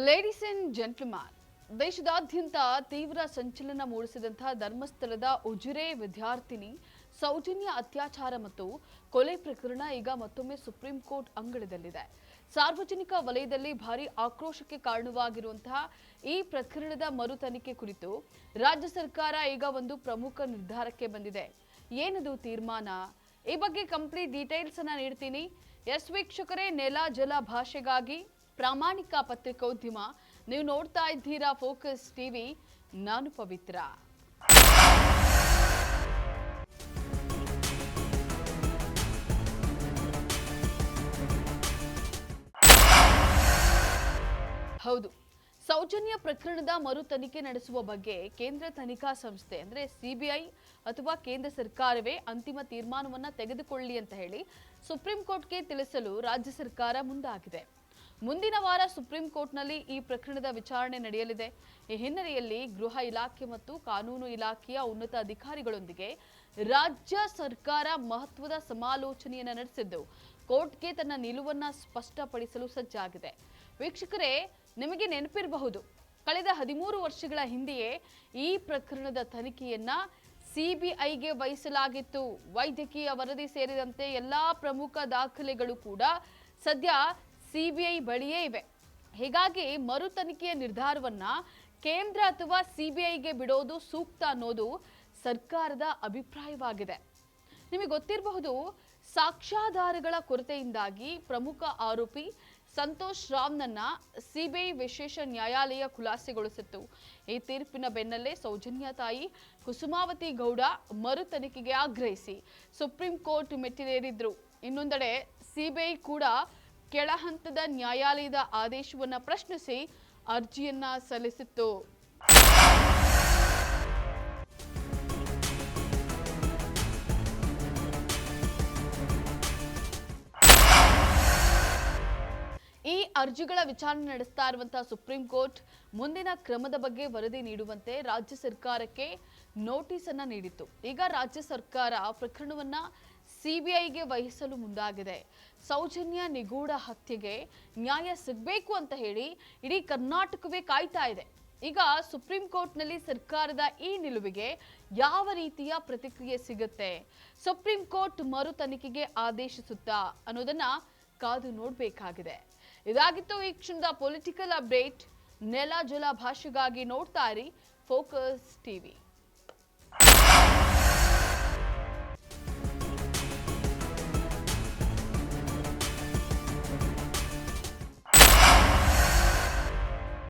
Ladies and gentleman, ದೇಶದಾದ್ಯಂತ ತೀವ್ರ ಸಂಚಲನ ಮೂಡಿಸಿದಂತಹ ಧರ್ಮಸ್ಥಳದ ಉಜಿರೆ ವಿದ್ಯಾರ್ಥಿನಿ ಸೌಜನ್ಯ ಅತ್ಯಾಚಾರ ಮತ್ತು ಕೊಲೆ ಪ್ರಕರಣ ಈಗ ಮತ್ತೊಮ್ಮೆ ಸುಪ್ರೀಂ ಕೋರ್ಟ್ ಅಂಗಳದಲ್ಲಿದೆ. ಸಾರ್ವಜನಿಕ ವಲಯದಲ್ಲಿ ಭಾರಿ ಆಕ್ರೋಶಕ್ಕೆ ಕಾರಣವಾಗಿರುವಂತಹ ಈ ಪ್ರಕರಣದ ಮರು ತನಿಖೆ ಕುರಿತು ರಾಜ್ಯ ಸರ್ಕಾರ ಈಗ ಒಂದು ಪ್ರಮುಖ ನಿರ್ಧಾರಕ್ಕೆ ಬಂದಿದೆ. ಏನದು ತೀರ್ಮಾನ? ಈ ಬಗ್ಗೆ ಕಂಪ್ಲೀಟ್ ಡೀಟೇಲ್ಸ್ ಅನ್ನ ನೀಡ್ತೀನಿ. ಎಸ್ ವೀಕ್ಷಕರೇ, ನೆಲ ಜಲ ಭಾಷೆಗಾಗಿ ಪ್ರಾಮಾಣಿಕ ಪತ್ರಿಕೋದ್ಯಮ, ನೀವು ನೋಡ್ತಾ ಇದ್ದೀರಾ ಫೋಕಸ್ ಟಿವಿ. ನಾನು ಪವಿತ್ರ. ಹೌದು, ಸೌಜನ್ಯ ಪ್ರಕರಣದ ಮರು ತನಿಖೆ ನಡೆಸುವ ಬಗ್ಗೆ ಕೇಂದ್ರ ತನಿಖಾ ಸಂಸ್ಥೆ ಅಂದ್ರೆ ಸಿಬಿಐ ಅಥವಾ ಕೇಂದ್ರ ಸರ್ಕಾರವೇ ಅಂತಿಮ ತೀರ್ಮಾನವನ್ನ ತೆಗೆದುಕೊಳ್ಳಿ ಅಂತ ಹೇಳಿ ಸುಪ್ರೀಂ ಕೋರ್ಟ್ಗೆ ತಿಳಿಸಲು ರಾಜ್ಯ ಸರ್ಕಾರ ಮುಂದಾಗಿದೆ. ಮುಂದಿನ ವಾರ ಸುಪ್ರೀಂ ಕೋರ್ಟ್ನಲ್ಲಿ ಈ ಪ್ರಕರಣದ ವಿಚಾರಣೆ ನಡೆಯಲಿದೆ. ಈ ಹಿನ್ನೆಲೆಯಲ್ಲಿ ಗೃಹ ಇಲಾಖೆ ಮತ್ತು ಕಾನೂನು ಇಲಾಖೆಯ ಉನ್ನತ ಅಧಿಕಾರಿಗಳೊಂದಿಗೆ ರಾಜ್ಯ ಸರ್ಕಾರ ಮಹತ್ವದ ಸಮಾಲೋಚನೆಯನ್ನು ನಡೆಸಿದ್ದು ಕೋರ್ಟ್ಗೆ ತನ್ನ ನಿಲುವನ್ನ ಸ್ಪಷ್ಟಪಡಿಸಲು ಸಜ್ಜಾಗಿದೆ. ವೀಕ್ಷಕರೇ, ನಿಮಗೆ ನೆನಪಿರಬಹುದು, ಕಳೆದ 13 ವರ್ಷಗಳ ಹಿಂದೆಯೇ ಈ ಪ್ರಕರಣದ ತನಿಖೆಯನ್ನ ಸಿಬಿಐಗೆ ವಹಿಸಲಾಗಿತ್ತು. ವೈದ್ಯಕೀಯ ವರದಿ ಸೇರಿದಂತೆ ಎಲ್ಲಾ ಪ್ರಮುಖ ದಾಖಲೆಗಳು ಕೂಡ ಸದ್ಯ ಸಿಬಿಐ ಬಳಿಯೇ ಇವೆ. ಹೀಗಾಗಿ ಮರು ತನಿಖೆಯ ನಿರ್ಧಾರವನ್ನ ಕೇಂದ್ರ ಅಥವಾ ಸಿಬಿಐಗೆ ಬಿಡೋದು ಸೂಕ್ತ ಅನ್ನೋದು ಸರ್ಕಾರದ ಅಭಿಪ್ರಾಯವಾಗಿದೆ. ನಿಮಗೆ ಗೊತ್ತಿರಬಹುದು, ಸಾಕ್ಷ್ಯಾಧಾರಗಳ ಕೊರತೆಯಿಂದಾಗಿ ಪ್ರಮುಖ ಆರೋಪಿ ಸಂತೋಷ್ ರಾವ್ನನ್ನ ಸಿಬಿಐ ವಿಶೇಷ ನ್ಯಾಯಾಲಯ ಖುಲಾಸೆಗೊಳಿಸಿತ್ತು. ಈ ತೀರ್ಪಿನ ಬೆನ್ನಲ್ಲೇ ಸೌಜನ್ಯ ತಾಯಿ ಕುಸುಮಾವತಿ ಗೌಡ ಮರು ತನಿಖೆಗೆ ಆಗ್ರಹಿಸಿ ಸುಪ್ರೀಂ ಕೋರ್ಟ್ ಮೆಟ್ಟಿಲೇರಿದ್ರು. ಇನ್ನೊಂದೆಡೆ ಸಿಬಿಐ ಕೂಡ ಕೆಳ ಹಂತದ ನ್ಯಾಯಾಲಯದ ಆದೇಶವನ್ನ ಪ್ರಶ್ನಿಸಿ ಅರ್ಜಿಯನ್ನ ಸಲ್ಲಿಸಿತ್ತು. ಈ ಅರ್ಜಿಗಳ ವಿಚಾರಣೆ ನಡೆಸ್ತಾ ಇರುವಂತಹ ಸುಪ್ರೀಂ ಕೋರ್ಟ್ ಮುಂದಿನ ಕ್ರಮದ ಬಗ್ಗೆ ವರದಿ ನೀಡುವಂತೆ ರಾಜ್ಯ ಸರ್ಕಾರಕ್ಕೆ ನೋಟಿಸ್ ಅನ್ನ ನೀಡಿತ್ತು. ಈಗ ರಾಜ್ಯ ಸರ್ಕಾರ ಪ್ರಕರಣವನ್ನ ಸಿಬಿಐಗೆ ವಹಿಸಲು ಮುಂದಾಗಿದೆ. ಸೌಜನ್ಯ ನಿಗೂಢ ಹತ್ಯೆಗೆ ನ್ಯಾಯ ಸಿಗಬೇಕು ಅಂತ ಹೇಳಿ ಇಡೀ ಕರ್ನಾಟಕವೇ ಕಾಯ್ತಾ ಇದೆ. ಈಗ ಸುಪ್ರೀಂ ಕೋರ್ಟ್ನಲ್ಲಿ ಸರ್ಕಾರದ ಈ ನಿಲುವಿಗೆ ಯಾವ ರೀತಿಯ ಪ್ರತಿಕ್ರಿಯೆ ಸಿಗುತ್ತೆ? ಸುಪ್ರೀಂ ಕೋರ್ಟ್ ಮರು ತನಿಖೆಗೆ ಆದೇಶಿಸುತ್ತಾ ಅನ್ನೋದನ್ನ ಕಾದು ನೋಡಬೇಕಾಗಿದೆ. ಇದಾಗಿತ್ತು ಈ ಕ್ಷಣದ ಪೊಲಿಟಿಕಲ್ ಅಪ್ಡೇಟ್. ನೆಲ ಜಲ ಭಾಷೆಗಾಗಿ ನೋಡ್ತಾ ಇರಿ ಫೋಕಸ್ ಟಿವಿ.